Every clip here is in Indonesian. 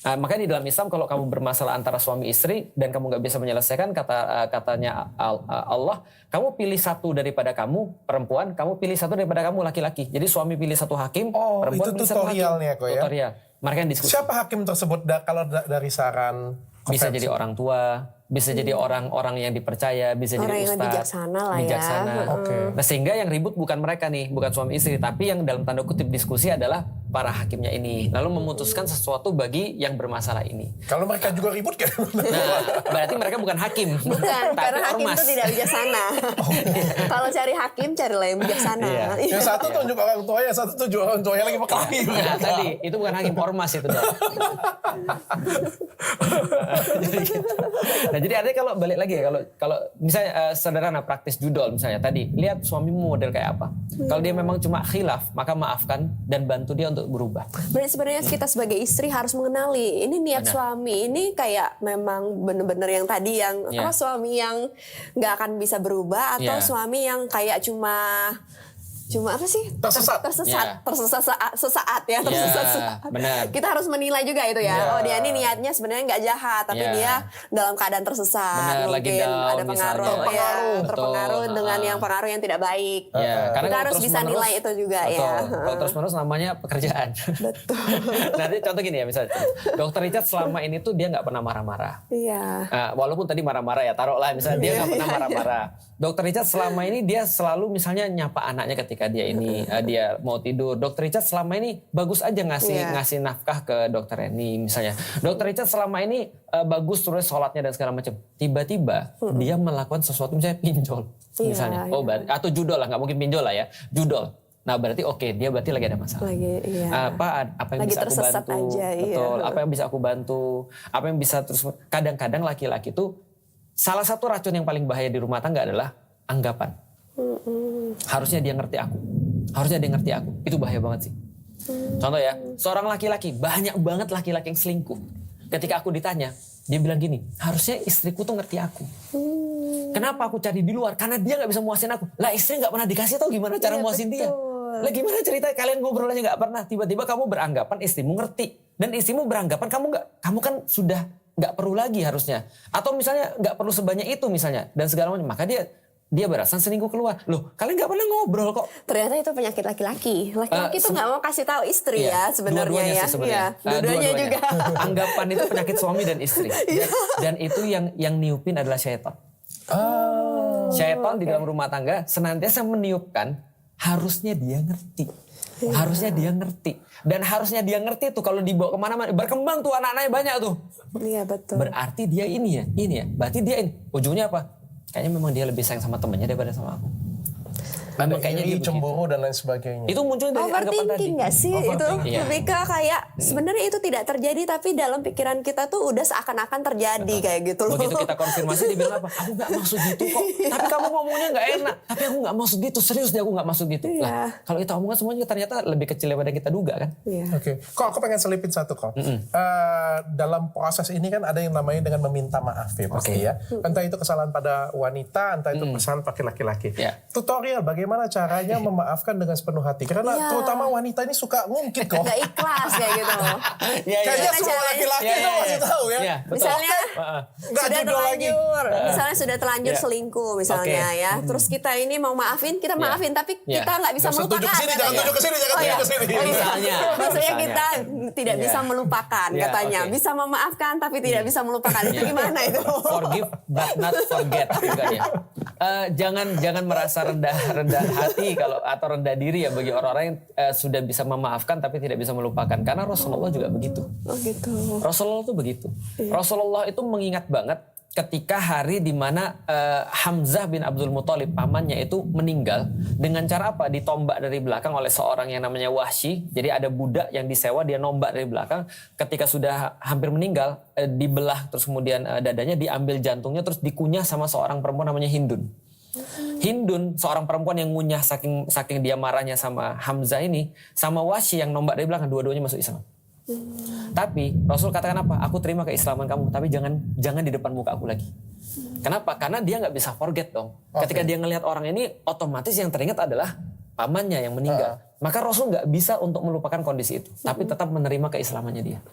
Makanya di dalam Islam kalau kamu bermasalah antara suami istri dan kamu nggak bisa menyelesaikan, katanya Allah, kamu pilih satu daripada kamu perempuan, kamu pilih satu daripada kamu laki-laki. Jadi suami pilih satu hakim, perempuan pilih satu hakim. Tutorialnya kok ya. Tutorial. Mereka yang diskusi. Siapa hakim tersebut kalau dari saran? Bisa jadi orang tua, bisa jadi orang-orang yang dipercaya, bisa orang jadi yang ustadz. bijaksana lah bijaksana. ya. Okay. Nah sehingga yang ribut bukan mereka nih, bukan suami istri, tapi yang dalam tanda kutip diskusi adalah para hakimnya ini. Lalu memutuskan sesuatu bagi yang bermasalah ini. Kalau mereka juga ribut kan? Nah, berarti mereka bukan hakim. Bukan, tapi karena hakim ormas. itu tidak bijaksana. Kalau cari hakim, carilah yang bijaksana. Iya. Yang satu tunjuk orang tuanya, yang satu tunjuk orang tuanya lagi berkelahi. Nah tadi, itu bukan hakim, ormas itu. Nah jadi artinya kalau balik lagi ya, kalau misalnya sederhana praktis judol misalnya tadi, lihat suamimu model kayak apa. Kalau dia memang cuma khilaf, maka maafkan dan bantu dia untuk berubah. Berarti sebenarnya kita sebagai istri harus mengenali ini niat suami ini kayak memang bener-bener yang tadi yang apa suami yang nggak akan bisa berubah atau suami yang kayak cuma apa sih? Tersesat. Sesaat ya. Benar. Kita harus menilai juga itu ya. Oh dia ini niatnya sebenarnya nggak jahat, tapi dia dalam keadaan tersesat. Benar, mungkin lagi down, ada pengaruh, terpengaruh dengan yang pengaruh yang tidak baik. Karena kita harus bisa nilai itu juga ya. Kalau terus-menerus namanya pekerjaan. Betul. Nanti contoh gini ya misalnya, Dr. Richard selama ini tuh dia nggak pernah marah-marah. Iya. Walaupun tadi marah-marah ya, taruhlah misalnya dia nggak pernah marah-marah. Dr. Richard selama ini dia selalu misalnya nyapa anaknya ketika dia ini dia mau tidur. Dr. Richard selama ini bagus aja ngasih nafkah ke Dr. Reni misalnya. Dr. Richard selama ini bagus terus sholatnya dan segala macam. Tiba-tiba dia melakukan sesuatu misalnya pinjol misalnya. Atau judol lah, nggak mungkin pinjol lah ya, judol. Nah berarti dia berarti lagi ada masalah. Apa yang lagi bisa aku bantu? aja, Betul. Apa yang bisa aku bantu? Apa yang bisa terus? Kadang-kadang laki-laki tuh salah satu racun yang paling bahaya di rumah tangga adalah anggapan. Harusnya dia ngerti aku. Harusnya dia ngerti aku. Itu bahaya banget sih. Contoh ya, seorang laki-laki, banyak banget laki-laki yang selingkuh. Ketika aku ditanya, dia bilang gini, harusnya istriku tuh ngerti aku. Kenapa aku cari di luar? Karena dia gak bisa muasin aku. Lah istri gak pernah dikasih tau gimana cara muasin dia. Lah gimana ceritanya kalian ngobrol aja gak pernah. Tiba-tiba kamu beranggapan istrimu ngerti. Dan istrimu beranggapan kamu kan sudah gak perlu lagi harusnya. Atau misalnya gak perlu sebanyak itu misalnya. Dan segala macam. Maka dia berasa selingkuh keluar. Loh, kalian gak pernah ngobrol kok. Ternyata itu penyakit laki-laki. Laki-laki tuh gak mau kasih tahu istri ya sebenarnya ya. Dua-duanya juga. Anggapan itu penyakit suami dan istri. Dan itu yang niupin adalah syaitan. Syaitan di dalam rumah tangga senantiasa meniupkan harusnya dia ngerti. Harusnya dia ngerti. Dan harusnya dia ngerti tuh kalau dibawa kemana-mana. Berkembang tuh anak-anaknya banyak tuh. Iya betul. Berarti dia ini ya. Berarti dia ini. Ujungnya apa? Kayaknya memang dia lebih sayang sama temennya daripada sama aku. Memang kayaknya dia cemburu dan lain sebagainya. Itu muncul dari anggapan tadi. Overthinking gak sih? Itu lebih ke kayak sebenarnya itu tidak terjadi tapi dalam pikiran kita tuh udah seakan-akan terjadi kayak gitu loh. Begitu kita konfirmasi dia bilang apa? Aku gak maksud gitu kok. Tapi kamu ngomongnya gak enak. Tapi aku gak maksud gitu. Serius deh aku gak maksud gitu. Lah kalau itu omongan semuanya ternyata lebih kecil daripada kita duga kan. Oke. Kok aku pengen selipin satu kok. Dalam proses ini kan ada yang namanya dengan meminta maaf ya pasti ya. Entah itu kesalahan pada wanita, entah itu kesalahan pakai laki-laki. Tutorial bagaimana caranya memaafkan dengan sepenuh hati. Karena terutama wanita ini suka ngungkit kok. Gak ikhlas kayak gitu. Kayaknya semua laki-laki itu masih tahu ya. Misalnya sudah terlanjur. Misalnya sudah terlanjur selingkuh misalnya ya. Terus kita ini mau maafin, kita maafin. Tapi kita gak bisa melupakan. Jangan tunjuk ke sini, jangan tunjuk ke sini. Maksudnya kita tidak bisa melupakan katanya. Bisa memaafkan tapi tidak bisa melupakan. Itu gimana itu? Forgive but not forget. Jangan merasa rendah hati atau rendah diri ya bagi orang-orang yang sudah bisa memaafkan tapi tidak bisa melupakan. Karena Rasulullah juga begitu. Oh gitu. Rasulullah tuh begitu. Rasulullah itu mengingat banget ketika hari di mana Hamzah bin Abdul Muthalib pamannya itu meninggal dengan cara apa? Ditombak dari belakang oleh seorang yang namanya Wahsy. Jadi ada budak yang disewa, dia nombak dari belakang. Ketika sudah hampir meninggal, dibelah terus kemudian dadanya, diambil jantungnya terus dikunyah sama seorang perempuan namanya Hindun. Hindun, seorang perempuan yang ngunyah saking dia marahnya sama Hamzah ini, sama Wahsy yang nombak dari belakang, dua-duanya masuk Islam. Tapi Rasul katakan apa? Aku terima keislaman kamu, tapi jangan di depan muka aku lagi. Kenapa? Karena dia nggak bisa forget dong. Ketika dia ngelihat orang ini, otomatis yang teringat adalah pamannya yang meninggal. Maka Rasul nggak bisa untuk melupakan kondisi itu, tapi tetap menerima keislamannya dia.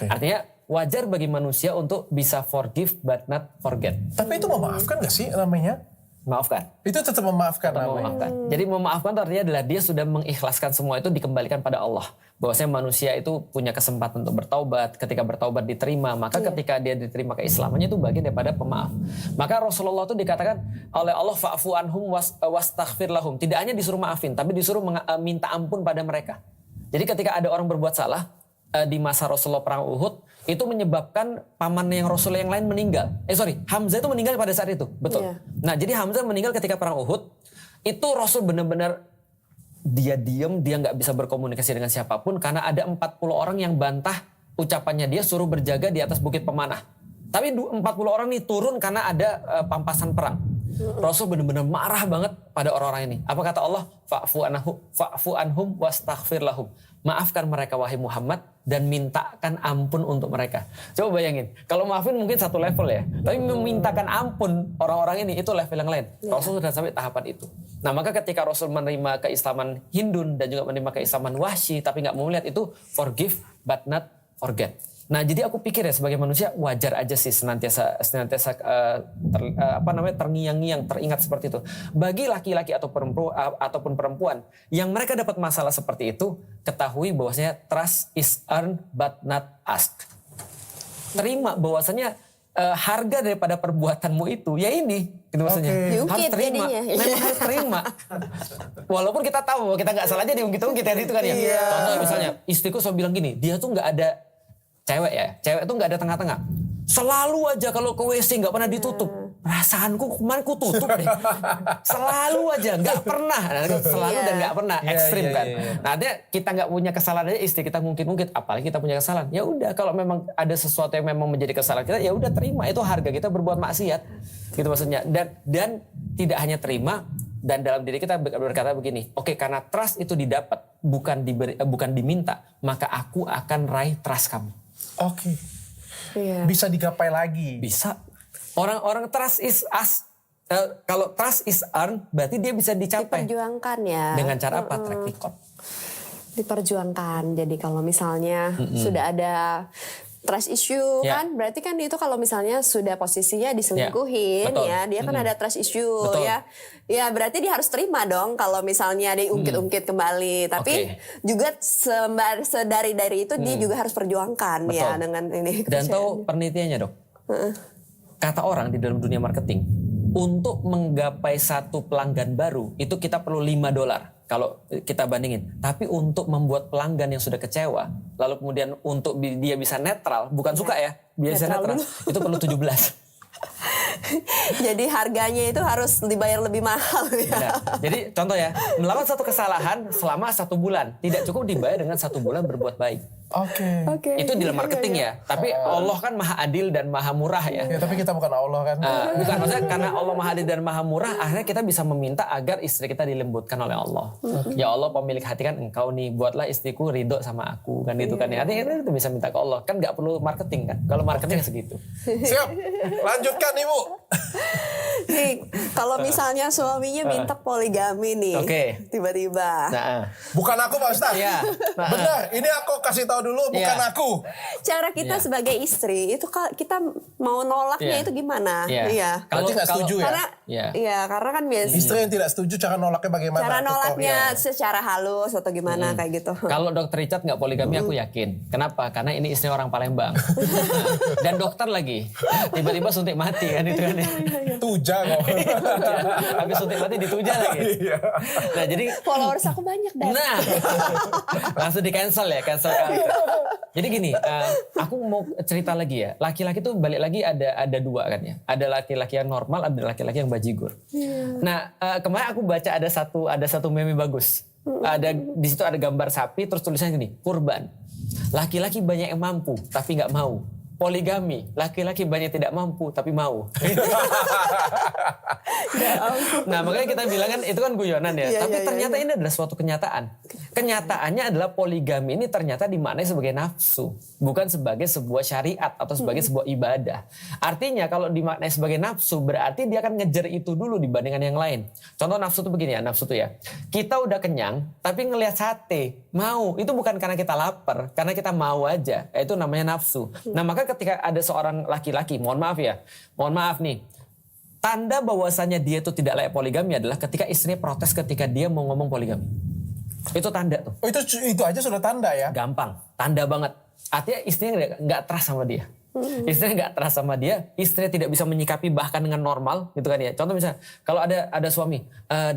Artinya wajar bagi manusia untuk bisa forgive but not forget. Tapi itu memaafkan nggak sih namanya? Maafkan. Itu tetap memaafkan. Memaafkan. Jadi memaafkan itu artinya adalah dia sudah mengikhlaskan semua itu, dikembalikan pada Allah. Bahwasanya manusia itu punya kesempatan untuk bertaubat. Ketika bertaubat diterima, maka ketika dia diterima keislamannya itu bagian daripada pemaaf. Maka Rasulullah itu dikatakan oleh Allah, fa'fu anhum wastaghfir lahum. Tidak hanya disuruh maafin, tapi disuruh minta ampun pada mereka. Jadi ketika ada orang berbuat salah di masa Rasulullah perang Uhud, itu menyebabkan pamannya yang Rasul yang lain meninggal. Hamzah itu meninggal pada saat itu, betul. Nah, jadi Hamzah meninggal ketika perang Uhud. Itu Rasul benar-benar dia diam, dia nggak bisa berkomunikasi dengan siapapun karena ada 40 orang yang bantah ucapannya dia, suruh berjaga di atas bukit pemanah. Tapi 40 orang ini turun karena ada pampasan perang. Rasul benar-benar marah banget pada orang-orang ini. Apa kata Allah? Fa'fu anhum wastaghfir lahum. Maafkan mereka wahai Muhammad dan mintakan ampun untuk mereka. Coba bayangin, kalau maafin mungkin satu level ya, tapi memintakan ampun orang-orang ini itu level yang lain. Rasul sudah sampai tahapan itu. Nah, maka ketika Rasul menerima keislaman Hindun dan juga menerima keislaman Wahsy, tapi nggak mau melihat itu, forgive but not forget. Nah, jadi aku pikir ya sebagai manusia wajar aja sih senantiasa terngiang-ngiang, teringat seperti itu. Bagi laki-laki ataupun perempuan yang mereka dapat masalah seperti itu, ketahui bahwasanya trust is earned but not asked. Terima bahwasanya harga daripada perbuatanmu itu ya ini, gitu maksudnya. Harus terima. Memang harus terima. Walaupun kita tahu bahwa kita nggak salah aja diungkit-ungkit itu kan ya. Contoh misalnya istriku selalu bilang gini, dia tuh nggak ada cewek tuh nggak ada tengah-tengah. Selalu aja kalau ke WC nggak pernah ditutup. Perasaanku kemarin ku tutup deh. Selalu aja, nggak pernah. Selalu dan nggak pernah, ekstrim kan. Nah, artinya kita nggak punya kesalahan aja, istri kita ngungkit-ngungkit. Apalagi kita punya kesalahan. Ya udah, kalau memang ada sesuatu yang memang menjadi kesalahan kita, ya udah terima. Itu harga kita berbuat maksiat. Gitu maksudnya. Dan tidak hanya terima, dan dalam diri kita berkata begini, oke, karena trust itu didapat, bukan diminta, maka aku akan raih trust kamu. Bisa digapai lagi. Bisa. Orang trust is us. Kalau trust is earned, berarti dia bisa dicapai. Diperjuangkan ya. Dengan cara apa? Track record. Diperjuangkan. Jadi kalau misalnya sudah ada trust issue kan, berarti kan itu kalau misalnya sudah posisinya diselingkuhin dia kan ada trust issue ya. Ya berarti dia harus terima dong kalau misalnya diungkit-ungkit kembali. Tapi juga dari itu dia juga harus perjuangkan ya dengan ini. Dan tahu penelitiannya dok? Kata orang di dalam dunia marketing, untuk menggapai satu pelanggan baru itu kita perlu $5 kalau kita bandingin. Tapi untuk membuat pelanggan yang sudah kecewa, lalu kemudian untuk dia bisa netral, bukan suka ya, bisa netral itu perlu 17. Jadi harganya itu harus dibayar lebih mahal ya. Nah, jadi contoh ya, melakukan satu kesalahan selama 1 bulan, tidak cukup dibayar dengan 1 bulan berbuat baik. Itu di dalam marketing ya. Tapi Allah kan maha adil dan maha murah ya. Tapi kita bukan Allah kan. Bukan, maksudnya karena Allah maha adil dan maha murah, akhirnya kita bisa meminta agar istri kita dilembutkan oleh Allah. Ya Allah, pemilik hati kan engkau nih, buatlah istriku ridho sama aku kan itu kan ya. Artinya kita bisa minta ke Allah. Kan nggak perlu marketing kan. Kalau marketing segitu. Siap. Lanjutkan Ibu. Nih, kalau misalnya suaminya minta poligami nih. Tiba-tiba. Bukan aku Pak Ustaz. Benar, ini aku kasih tahu dulu, bukan aku. Cara kita sebagai istri itu kita mau nolaknya itu gimana? Berarti nggak setuju ya? Karena kan biasa. Istri yang tidak setuju cara nolaknya bagaimana? Cara nolaknya secara halus atau gimana kayak gitu. Kalau Dr. Richard nggak poligami aku yakin. Kenapa? Karena ini istri orang Palembang. Dan dokter lagi. Tiba-tiba suntik mati kan itu kan ya. Tuja kok. Habis suntik mati dituja lagi. Nah jadi followers aku banyak dah. Nah langsung di cancel ya, cancel. Jadi gini, aku mau cerita lagi ya. Laki-laki tuh balik lagi ada 2 kan ya. Ada laki-laki yang normal, ada laki-laki yang bajigur. Nah kemarin aku baca ada satu meme bagus. Di situ ada gambar sapi, terus tulisannya gini, kurban. Laki-laki banyak yang mampu tapi nggak mau. Poligami, laki-laki banyak tidak mampu tapi mau. Nah makanya kita bilang kan itu kan guyonan ya. Tapi ternyata ini adalah suatu kenyataan. Kenyataannya adalah poligami ini ternyata dimaknai sebagai nafsu. Bukan sebagai sebuah syariat atau sebagai sebuah ibadah. Artinya kalau dimaknai sebagai nafsu berarti dia akan ngejar itu dulu dibandingkan yang lain. Contoh nafsu itu begini ya, nafsu itu ya. Kita udah kenyang tapi ngelihat sate, mau. Itu bukan karena kita lapar, karena kita mau aja. Itu namanya nafsu. Nah maka ketika ada seorang laki-laki, mohon maaf nih. Tanda bahwasanya dia itu tidak layak poligami adalah ketika istrinya protes ketika dia mau ngomong poligami. Itu tanda tuh. Oh itu aja sudah tanda ya? Gampang, tanda banget. Artinya istrinya nggak trust sama dia. Istrinya nggak trust sama dia, istrinya tidak bisa menyikapi bahkan dengan normal, gitu kan ya. Contoh misalnya, kalau ada suami,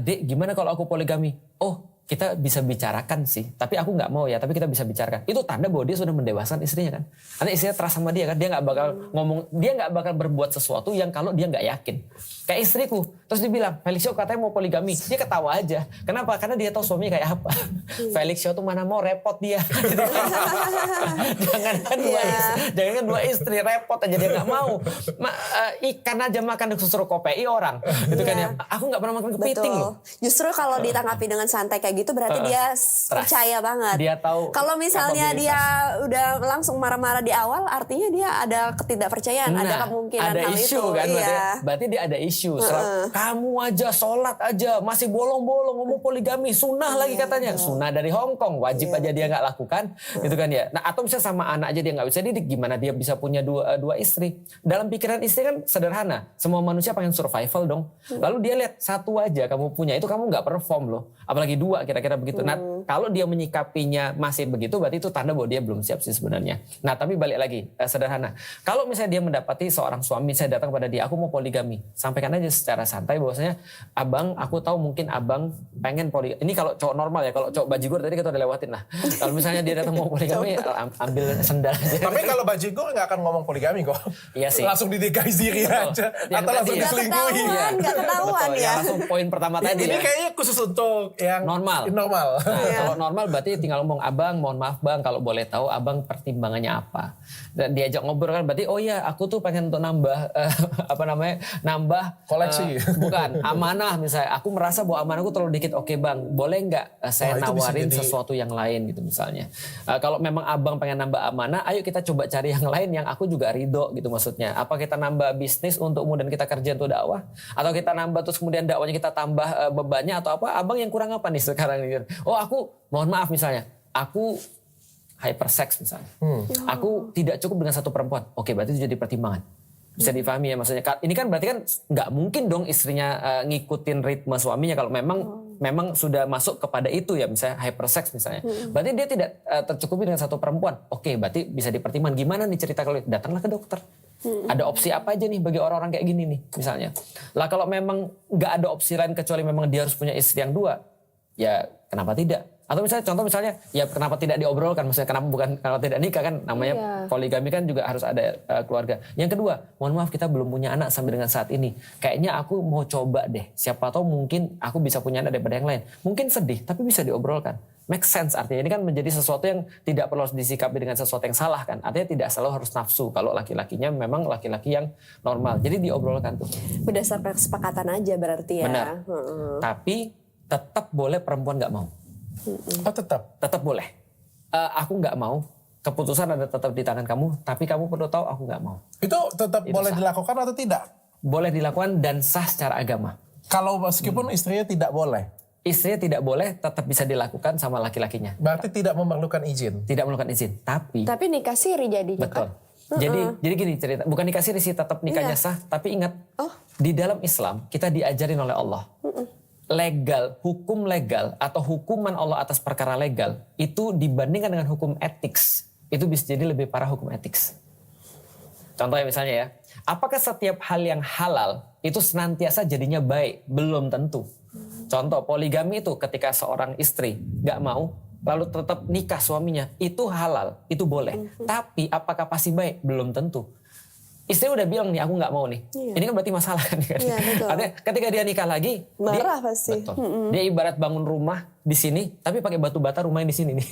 Dek gimana kalau aku poligami? Oh kita bisa bicarakan sih, tapi aku nggak mau ya, tapi kita bisa bicarakan. Itu tanda bahwa dia sudah mendewasakan istrinya kan. Karena istrinya trust sama dia kan, dia nggak bakal ngomong, dia nggak bakal berbuat sesuatu yang kalau dia nggak yakin. Kayak istriku, terus dibilang, Felixio katanya mau poligami, dia ketawa aja. Kenapa? Karena dia tahu suaminya kayak apa. Felixio tuh mana mau repot dia. Jangan dua istri repot aja dia nggak mau. Ikan aja makan disuruh KPI orang, gitu kan ya. Aku nggak pernah makan kepiting loh. Justru kalau ditanggapi dengan santai kayak gitu berarti dia percaya banget. Dia tahu. Kalau misalnya dia udah langsung marah-marah di awal, artinya dia ada ketidakpercayaan, ada kemungkinan ada hal isu itu. Kan, berarti dia ada isu. Kamu aja sholat aja masih bolong-bolong ngomong poligami, sunnah lagi katanya. Sunnah dari Hong Kong, wajib aja dia nggak lakukan, gitu kan ya. Nah atau misalnya sama anak aja dia nggak bisa didik, gimana dia bisa punya dua istri? Dalam pikiran istri kan sederhana, semua manusia pengen survival dong. Lalu dia lihat satu aja kamu punya, itu kamu nggak perform loh. Apalagi dua kira-kira begitu. Nah kalau dia menyikapinya masih begitu, berarti itu tanda bahwa dia belum siap sih sebenarnya. Nah tapi balik lagi, sederhana. Kalau misalnya dia mendapati seorang suami, saya datang pada dia, aku mau poligami, sampaikan aja secara santai bahwasanya, abang, aku tahu mungkin abang pengen poligami. Ini kalau cowok normal ya, kalau cowok bajigur tadi kita udah lewatin lah. Kalau misalnya dia datang mau poligami, ambil sendal aja. Tapi kalau bajigur nggak akan ngomong poligami kok. Iya sih. Langsung dinikahi sendiri aja. Atau langsung diselingkuhi. Nggak ketahuan ya. Langsung poin pertama tadi. Ini kayaknya khusus untuk yang normal. Nah, kalau normal berarti tinggal ngomong, abang mohon maaf bang, kalau boleh tahu abang pertimbangannya apa. Dan diajak ngobrol kan berarti, oh iya aku tuh pengen untuk nambah nambah koleksi. Bukan, amanah misalnya. Aku merasa bahwa amanahku terlalu dikit. Oke bang, boleh nggak saya nawarin sesuatu yang lain gitu misalnya. Kalau memang abang pengen nambah amanah, ayo kita coba cari yang lain yang aku juga ridho gitu maksudnya. Apa kita nambah bisnis untuk kemudian kita kerja untuk dakwah? Atau kita nambah terus kemudian dakwahnya kita tambah bebannya atau apa? Abang yang kurang apa nih sekarang ini? Oh aku, mohon maaf misalnya, aku hypersex misalnya. Aku tidak cukup dengan satu perempuan. Oke berarti itu jadi pertimbangan. Bisa difahami ya maksudnya. Ini kan berarti kan nggak mungkin dong istrinya ngikutin ritme suaminya kalau memang sudah masuk kepada itu ya, misalnya hypersex misalnya. Berarti dia tidak tercukupi dengan satu perempuan. Oke, berarti bisa dipertimbangkan. Gimana nih cerita kalau datanglah ke dokter. Ada opsi apa aja nih bagi orang-orang kayak gini nih misalnya. Lah kalau memang nggak ada opsi lain kecuali memang dia harus punya istri yang dua, ya kenapa tidak? Atau misalnya contoh misalnya ya kenapa tidak diobrolkan, maksudnya kenapa tidak nikah kan, namanya poligami kan juga harus ada keluarga. Yang kedua, mohon maaf kita belum punya anak sampai dengan saat ini. Kayaknya aku mau coba deh, siapa tahu mungkin aku bisa punya anak daripada yang lain. Mungkin sedih tapi bisa diobrolkan. Make sense artinya ini kan menjadi sesuatu yang tidak perlu disikapi dengan sesuatu yang salah kan. Artinya tidak selalu harus nafsu kalau laki-lakinya memang laki-laki yang normal. Jadi diobrolkan tuh. Berdasarkan kesepakatan aja berarti ya. Benar. Tapi tetap boleh perempuan nggak mau. Oh tetap boleh. Aku nggak mau. Keputusan ada tetap di tangan kamu. Tapi kamu perlu tahu aku nggak mau. Itu tetap itu boleh sah. Dilakukan atau tidak? Boleh dilakukan dan sah secara agama. Kalau meskipun istrinya tidak boleh? Istrinya tidak boleh, tetap bisa dilakukan sama laki-lakinya. Berarti tidak memerlukan izin? Tidak memerlukan izin. Tapi nikah siri jadinya betul. Kan? Jadi gini cerita. Bukan nikah siri sih, tetap nikahnya sah. Tapi ingat, di dalam Islam kita diajarin oleh Allah. Legal, hukum legal atau hukuman Allah atas perkara legal itu dibandingkan dengan hukum etik itu bisa jadi lebih parah hukum etik. Contohnya misalnya ya, apakah setiap hal yang halal itu senantiasa jadinya baik? Belum tentu. Contoh poligami itu ketika seorang istri gak mau lalu tetap nikah suaminya, itu halal, itu boleh. Tapi apakah pasti baik? Belum tentu. Istri udah bilang nih aku nggak mau nih. Ini kan berarti masalah kan. Artinya ketika dia nikah lagi, marah pasti. Dia ibarat bangun rumah di sini, tapi pakai batu bata rumahnya di sini nih.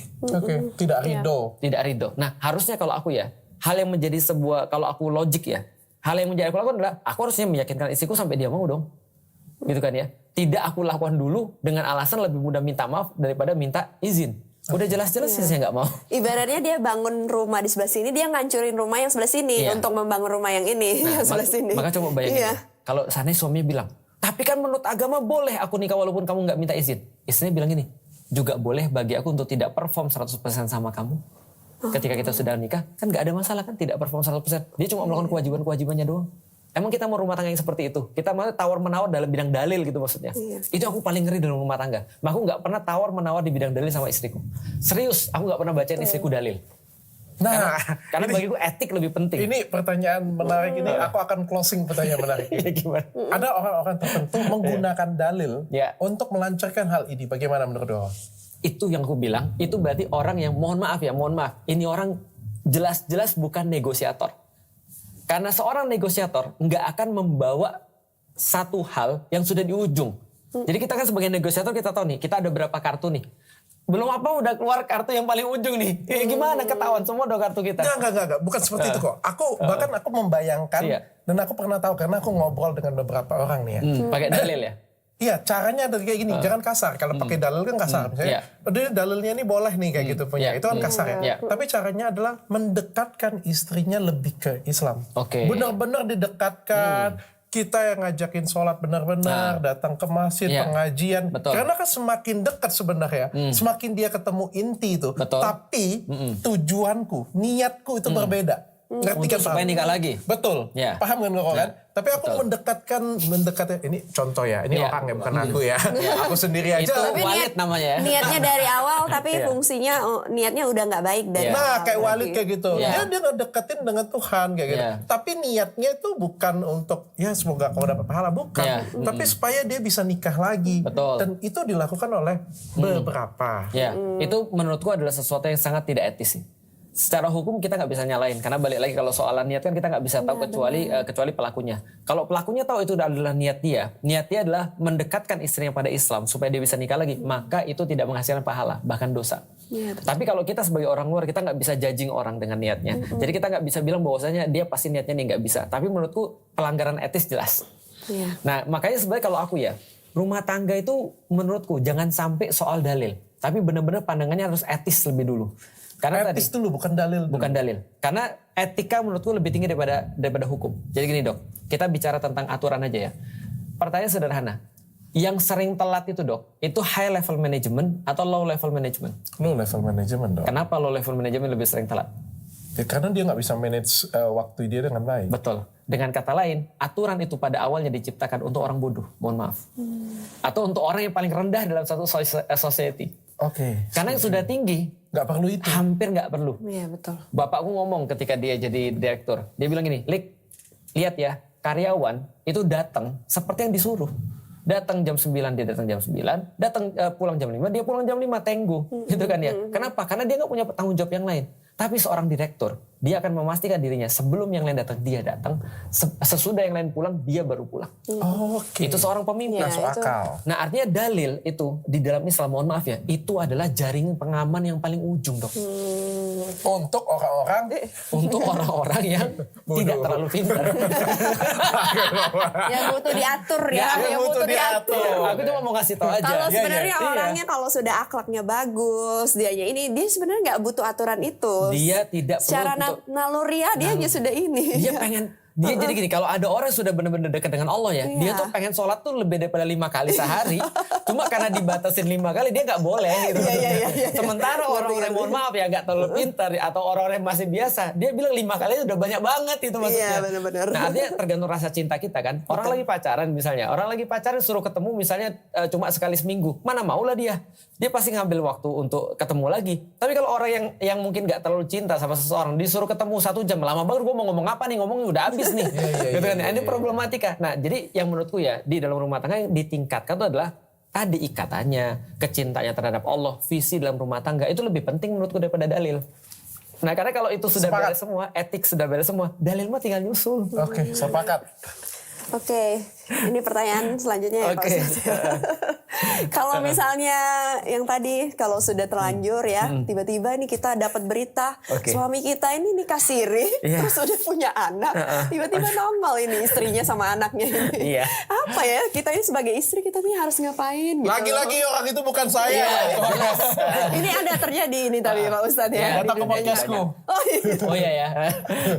Tidak ridho. Tidak ridho. Nah harusnya kalau aku ya, hal yang menjadi sebuah, kalau aku logik ya, hal yang menjadi aku lakukan adalah aku harusnya meyakinkan istriku sampai dia mau dong. gitu kan ya. Tidak aku lakukan dulu dengan alasan lebih mudah minta maaf daripada minta izin. Udah jelas-jelas saya nggak mau. Ibaratnya dia bangun rumah di sebelah sini, dia ngancurin rumah yang sebelah sini untuk membangun rumah yang ini, yang sebelah sini. Maka coba bayangin, kalau sana suaminya bilang, tapi kan menurut agama boleh aku nikah walaupun kamu nggak minta izin. Istrinya bilang gini, juga boleh bagi aku untuk tidak perform 100% sama kamu. Ketika kita sudah nikah, kan nggak ada masalah kan tidak perform 100%. Dia cuma melakukan kewajiban-kewajibannya doang. Emang kita mau rumah tangga yang seperti itu? Kita mau tawar-menawar dalam bidang dalil gitu maksudnya. Itu aku paling ngeri dalam rumah tangga. Aku nggak pernah tawar-menawar di bidang dalil sama istriku. Serius, aku nggak pernah bacain istriku dalil. Nah, karena bagiku etik lebih penting. Ini pertanyaan menarik ini, aku akan closing pertanyaan menarik ini. Gimana? Ada orang-orang tertentu menggunakan dalil untuk melancarkan hal ini. Bagaimana menurut Bapak? Itu yang aku bilang, itu berarti orang yang mohon maaf. Ini orang jelas-jelas bukan negosiator. Karena seorang negosiator nggak akan membawa satu hal yang sudah di ujung. Jadi kita kan sebagai negosiator kita tahu nih, kita ada berapa kartu nih. Belum apa udah keluar kartu yang paling ujung nih. Gimana ketahuan semua udah kartu kita. Enggak. Bukan seperti itu kok. Bahkan aku membayangkan dan aku pernah tahu karena aku ngobrol dengan beberapa orang nih ya. Pakai dalil ya? Iya, caranya ada kayak gini, jangan kasar. Kalau pakai dalil kan kasar. Misalnya, dalilnya ini boleh nih kayak gitu punya. Itu kan kasar ya. Tapi caranya adalah mendekatkan istrinya lebih ke Islam. Benar-benar didekatkan. Kita yang ngajakin sholat benar-benar, datang ke masjid, pengajian. Karena kan semakin dekat sebenarnya, semakin dia ketemu inti itu. Tapi tujuanku, niatku itu berbeda. Untuk supaya nikah lagi. Betul. Paham kan kok kan? Tapi aku mendekatnya, ini contoh ya, ini orang ya bukan aku ya. Aku sendiri aja. Itu Walid namanya ya. Niatnya dari awal tapi fungsinya niatnya udah nggak baik dari Nah kayak Walid kayak gitu. Dia ngedeketin dengan Tuhan kayak gitu. Tapi niatnya itu bukan untuk ya semoga kau dapat pahala, bukan. Tapi supaya dia bisa nikah lagi. Dan itu dilakukan oleh beberapa. Itu menurutku adalah sesuatu yang sangat tidak etis sih. Secara hukum kita nggak bisa nyalain karena balik lagi kalau soalan niat kan kita nggak bisa tahu kecuali pelakunya. Kalau pelakunya tahu itu adalah niat dia adalah mendekatkan istrinya pada Islam supaya dia bisa nikah lagi, maka itu tidak menghasilkan pahala bahkan dosa. Tapi kalau kita sebagai orang luar kita nggak bisa judging orang dengan niatnya. Jadi kita nggak bisa bilang bahwasanya dia pasti niatnya nih nggak bisa. Tapi menurutku pelanggaran etis jelas. Nah makanya sebenarnya kalau aku ya rumah tangga itu menurutku jangan sampai soal dalil, tapi benar-benar pandangannya harus etis lebih dulu. Karena etis dulu bukan dalil. Bukan dalil. Karena etika menurutku lebih tinggi daripada hukum. Jadi gini Dok, kita bicara tentang aturan aja ya. Pertanyaan sederhana. Yang sering telat itu Dok, itu high level management atau low level management? Low level management Dok. Kenapa low level management lebih sering telat? Ya, karena dia nggak bisa manage waktu dia dengan baik. Betul. Dengan kata lain, aturan itu pada awalnya diciptakan untuk orang bodoh, mohon maaf. Atau untuk orang yang paling rendah dalam satu society. Karena yang sudah tinggi, nggak perlu itu. Hampir nggak perlu. Iya betul. Bapakku ngomong ketika dia jadi direktur, dia bilang gini, Lik, lihat ya, karyawan itu datang seperti yang disuruh. Datang jam 9, dia datang jam 9, datang pulang jam 5, dia pulang jam 5, tenggo. Gitu kan ya. Kenapa? Karena dia nggak punya tanggung jawab yang lain. Tapi seorang direktur, dia akan memastikan dirinya sebelum yang lain datang, dia datang. Sesudah yang lain pulang, dia baru pulang. Itu seorang pemimpin. Masuk akal. Nah artinya dalil itu di dalam Islam, mohon maaf ya, itu adalah jaring pengaman yang paling ujung Dok. Untuk orang-orang yang tidak terlalu pintar. Yang butuh diatur ya. Yang butuh diatur. Aku cuma mau kasih tahu aja. Kalau sebenarnya orangnya kalau sudah akhlaknya bagus, dia sebenarnya nggak butuh aturan itu. Dia tidak perlu secara naluriah dia aja sudah ini. Dia pengen jadi gini, kalau ada orang yang sudah benar-benar dekat dengan Allah ya, dia tuh pengen sholat tuh lebih daripada 5 kali sehari. Cuma karena dibatasin 5 kali dia nggak boleh gitu. Sementara orang-orang mohon maaf ya nggak terlalu pintar atau orang-orang yang masih biasa, dia bilang 5 kali itu udah banyak banget itu maksudnya. Iya, benar-benar. Nah artinya tergantung rasa cinta kita kan. Orang lagi pacaran misalnya, orang lagi pacaran suruh ketemu misalnya cuma sekali seminggu, mana maulah dia pasti ngambil waktu untuk ketemu lagi. Tapi kalau orang yang mungkin nggak terlalu cinta sama seseorang, disuruh ketemu 1 jam, lama banget gue mau ngomong apa nih, ngomongnya udah habis nih. Gitu kan. Ini problematika. Nah, jadi yang menurutku ya di dalam rumah tangga yang ditingkatkan itu adalah tadi ikatannya, kecintaannya terhadap Allah, visi dalam rumah tangga itu lebih penting menurutku daripada dalil. Nah, karena kalau itu sudah beres semua, etik sudah beres semua, dalil mah tinggal nyusul. Sepakat. Oke, ini pertanyaan selanjutnya ya Pak Ustaz. Kalau misalnya yang tadi kalau sudah terlanjur ya, tiba-tiba nih kita dapat berita suami kita ini nikah siri, terus udah punya anak, tiba-tiba normal ini istrinya sama anaknya ini. Apa ya, kita ini sebagai istri kita nih harus ngapain gitu. Lagi-lagi orang itu bukan saya. Ini ada terjadi ini tapi Pak Ustadz ya. Datang ke podcastku. Oh iya ya.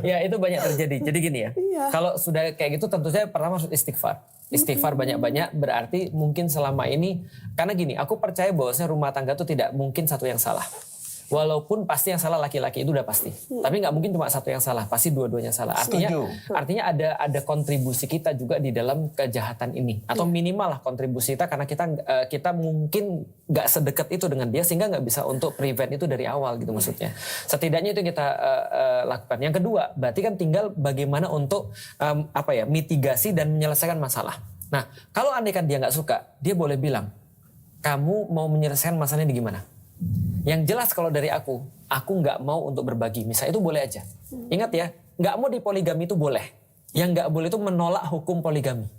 Ya itu banyak terjadi. Jadi gini ya. Kalau sudah kayak gitu tentu saja pertama harus istighfar. Istighfar banyak-banyak berarti mungkin selama ini, karena gini, aku percaya bahwasanya rumah tangga itu tidak mungkin satu yang salah. Walaupun pasti yang salah laki-laki itu udah pasti. Tapi nggak mungkin cuma satu yang salah, pasti dua-duanya salah. Artinya ada kontribusi kita juga di dalam kejahatan ini. Atau minimal lah kontribusi kita karena kita mungkin nggak sedekat itu dengan dia sehingga nggak bisa untuk prevent itu dari awal gitu maksudnya. Setidaknya itu yang kita lakukan. Yang kedua, berarti kan tinggal bagaimana untuk mitigasi dan menyelesaikan masalah. Nah, kalau andai kan dia nggak suka, dia boleh bilang, kamu mau menyelesaikan masalahnya di gimana? Yang jelas kalau dari aku nggak mau untuk berbagi. Misalnya itu boleh aja. Ingat ya, nggak mau di poligami itu boleh. Yang nggak boleh itu menolak hukum poligami.